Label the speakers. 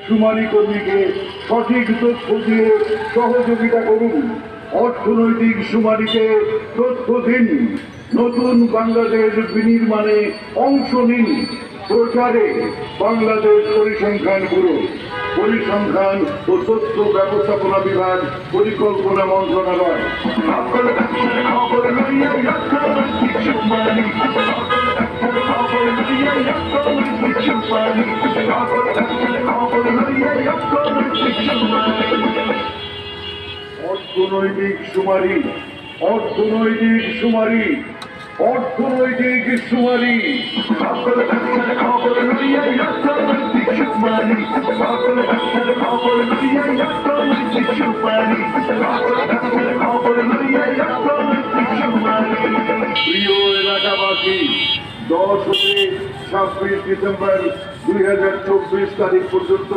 Speaker 1: শুমারি কর্মীকে সঠিক তথ্য দিয়ে সহযোগিতা করুন। অর্থনৈতিক শুমারিতে তথ্য দিন। নতুন বাংলাদেশ বিনির্মাণে অংশ নিন। প্রচারে বাংলাদেশ পরিসংখ্যান ব্যুরো, পরিসংখ্যান ও তথ্য ব্যবস্থাপনা বিভাগ, পরিকল্পনা মন্ত্রণালয়। অর্থনৈতিক শুমারি, অর্থনৈতিক শুমারি, অর্থনৈতিক শুমারি। প্রিয় এলাকাবাসী, 10 থেকে 26 ডিসেম্বর 2024 তারিখ পর্যন্ত